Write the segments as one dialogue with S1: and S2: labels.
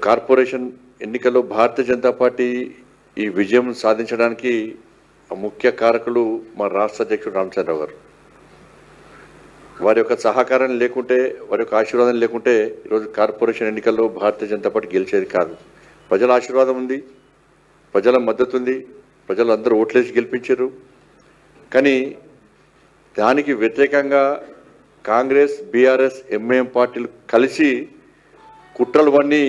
S1: Corporation ఎన్నికల్లో Bharatiya Janata party ఈ విజయం సాధించడానికి ముఖ్య కారకులు మా రాష్ట్ర అధ్యక్షుడు రామచంద్రరావు గారు. వారి యొక్క సహకారం లేకుంటే, వారి యొక్క ఆశీర్వాదం లేకుంటే ఈరోజు కార్పొరేషన్ ఎన్నికల్లో భారతీయ జనతా పార్టీ గెలిచేది కాదు. ప్రజల ఆశీర్వాదం ఉంది, ప్రజల మద్దతు ఉంది, ప్రజలు అందరూ ఓట్లేసి గెలిపించారు. కానీ దానికి వ్యతిరేకంగా కాంగ్రెస్, బీఆర్ఎస్, ఎంఐఎం పార్టీలు కలిసి కుట్రలు వన్నీ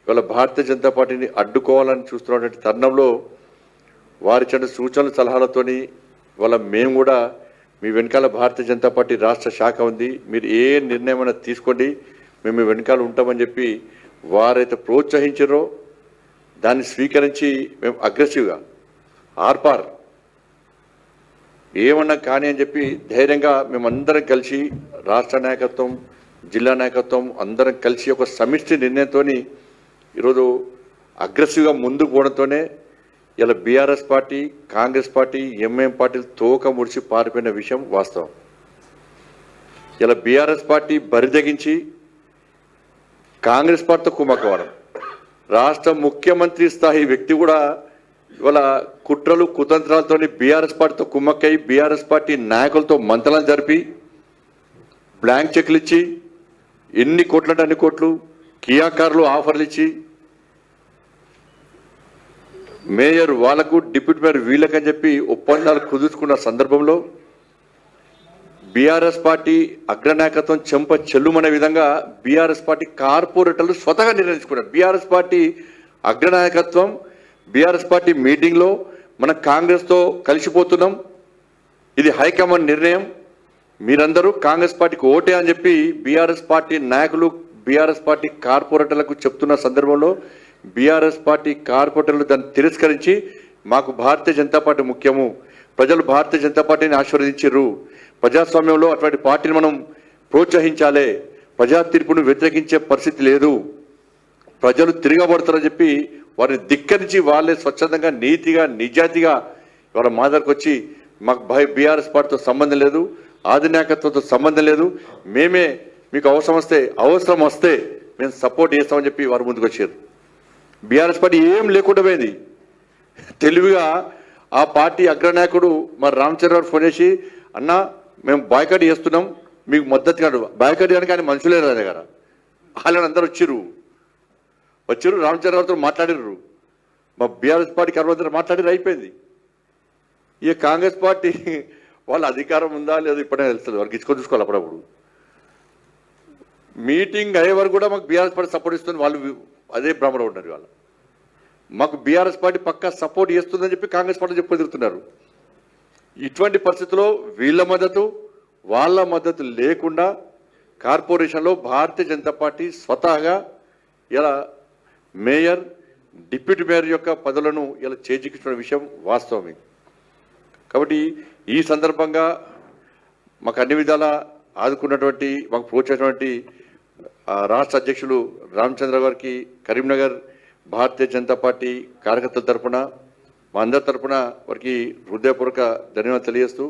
S1: ఇవాళ భారతీయ జనతా పార్టీని అడ్డుకోవాలని చూస్తున్నటువంటి తరుణంలో వారి చెంత సూచనలు సలహాలతోని ఇవాళ మేము కూడా మీ వెనకాల భారతీయ జనతా పార్టీ రాష్ట్ర శాఖ ఉంది, మీరు ఏ నిర్ణయమైనా తీసుకోండి, మేము మీ వెనకాల ఉంటామని చెప్పి వారైతే ప్రోత్సహించారో దాన్ని స్వీకరించి మేము అగ్రెసివ్గా ఆర్పార్ ఏమన్నా కానీ అని చెప్పి ధైర్యంగా మేమందరం కలిసి రాష్ట్ర నాయకత్వం, జిల్లా నాయకత్వం అందరం కలిసి ఒక సమిష్టి నిర్ణయంతో ఈరోజు అగ్రెసివ్గా ముందుకు పోవడంతోనే ఇలా BRS party, Congress party, MIM పార్టీలు తోక ముడిచి పారిపోయిన విషయం వాస్తవం. ఇలా బీఆర్ఎస్ పార్టీ బరిదగించి కాంగ్రెస్ పార్టీతో కుమ్మక్కవడం, రాష్ట్ర ముఖ్యమంత్రి స్థాయి వ్యక్తి కూడా ఇవాళ కుట్రలు కుతంత్రాలతో బీఆర్ఎస్ పార్టీతో కుమ్మక్కై బీఆర్ఎస్ పార్టీ నాయకులతో మంతనాలు జరిపి బ్లాంక్ చెక్లు ఇచ్చి ఎన్ని కోట్లంటే అన్ని కోట్లు కియా కార్లు ఆఫర్లు ఇచ్చి మేయర్ వాళ్లకు, డిప్యూటీ మేయర్ వీళ్ళకని చెప్పి ఒప్పందాలు కుదుర్చుకున్న సందర్భంలో బీఆర్ఎస్ పార్టీ అగ్రనాయకత్వం చెంప చెల్లుమనే విధంగా బీఆర్ఎస్ పార్టీ కార్పొరేటర్లు స్వతహా నిర్ణయించుకున్నారు. బీఆర్ఎస్ పార్టీ అగ్రనాయకత్వం బీఆర్ఎస్ పార్టీ మీటింగ్లో మనం కాంగ్రెస్తో కలిసిపోతున్నాం, ఇది హైకమాండ్ నిర్ణయం, మీరందరూ కాంగ్రెస్ పార్టీకి ఓటే అని చెప్పి బీఆర్ఎస్ పార్టీ నాయకులు బీఆర్ఎస్ పార్టీ కార్పొరేటర్లకు చెప్తున్న సందర్భంలో బీఆర్ఎస్ పార్టీ కార్పొరేటర్లు దాన్ని తిరస్కరించి మాకు భారతీయ జనతా పార్టీ ముఖ్యము, ప్రజలు భారతీయ జనతా పార్టీని ఆశీర్వదించారు, ప్రజాస్వామ్యంలో అటువంటి పార్టీని మనం ప్రోత్సహించాలి, ప్రజా తీర్పును వ్యతిరేకించే పరిస్థితి లేదు, ప్రజలు తిరగబడతారని చెప్పి వారిని ధిక్కరించి వాళ్ళే స్వచ్ఛందంగా నీతిగా నిజాయితీగా వాళ్ళ మా దగ్గరకు వచ్చి మాకు బీఆర్ఎస్ పార్టీతో సంబంధం లేదు, ఆధినాయకత్వంతో సంబంధం లేదు, మేమే మీకు అవసరం వస్తే మేము సపోర్ట్ చేస్తామని చెప్పి వారు ముందుకు వచ్చారు. బీఆర్ఎస్ పార్టీ ఏం లేకుండా పోయింది. తెలివిగా ఆ పార్టీ అగ్రనాయకుడు మరి రామచంద్రరావు ఫోన్ చేసి, అన్న మేము బాయ్కాట్ చేస్తున్నాం, మీకు మద్దతు కాదు, బాయ్కాట్ చేయడానికి ఆయన మనుషులే రాదు దగ్గర, వాళ్ళని అందరూ వచ్చారు, రామచంద్రరావుతో మాట్లాడారు, మా బీఆర్ఎస్ పార్టీ కర్మతో మాట్లాడారు, అయిపోయింది. ఇక కాంగ్రెస్ పార్టీ వాళ్ళ అధికారం ఉందా లేదా ఇప్పుడే తెలుస్తుంది, వారికి ఇచ్చుకొని చూసుకోవాలి. అప్పుడప్పుడు మీటింగ్ అయ్యే వరకు కూడా మాకు బీఆర్ఎస్ పార్టీ సపోర్ట్ ఇస్తుంది, వాళ్ళు అదే భ్రమలో ఉన్నారు. వాళ్ళు మాకు బీఆర్ఎస్ పార్టీ పక్కా సపోర్ట్ చేస్తుందని చెప్పి కాంగ్రెస్ పార్టీ చెప్పి తిరుగుతున్నారు. ఇటువంటి పరిస్థితుల్లో వీళ్ళ మద్దతు వాళ్ళ మద్దతు లేకుండా కార్పొరేషన్లో భారతీయ జనతా పార్టీ స్వతహాగా ఇలా మేయర్, డిప్యూటీ మేయర్ యొక్క పదవులను ఇలా చేజిక్కించిన విషయం వాస్తవమే. కాబట్టి ఈ సందర్భంగా మాకు అన్ని విధాల ఆదుకున్నటువంటి, మాకు ప్రోత్సహించినటువంటి రాష్ట్ర అధ్యక్షులు రామచంద్ర గారికి, కరీంనగర్ భారతీయ జనతా పార్టీ కార్యకర్తల తరఫున, మా అందరి తరఫున వారికి హృదయపూర్వక ధన్యవాదాలు తెలియజేస్తూ,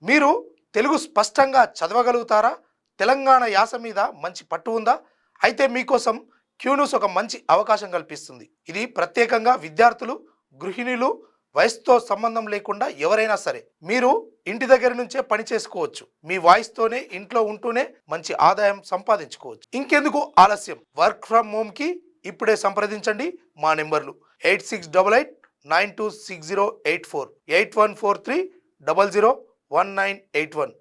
S2: మీరు తెలుగు స్పష్టంగా చదవగలుగుతారా? తెలంగాణ యాస మీద మంచి పట్టు ఉందా? అయితే మీకోసం క్యూన్యూస్ ఒక మంచి అవకాశం కల్పిస్తుంది. ఇది ప్రత్యేకంగా విద్యార్థులు, గృహిణులు, వయసుతో సంబంధం లేకుండా ఎవరైనా సరే మీరు ఇంటి దగ్గర నుంచే పని చేసుకోవచ్చు. మీ వాయిస్తోనే ఇంట్లో ఉంటూనే మంచి ఆదాయం సంపాదించుకోవచ్చు. ఇంకెందుకు ఆలస్యం? వర్క్ ఫ్రమ్ హోమ్ కి ఇప్పుడే సంప్రదించండి. మా నెంబర్లు 8688926084, 8143001981.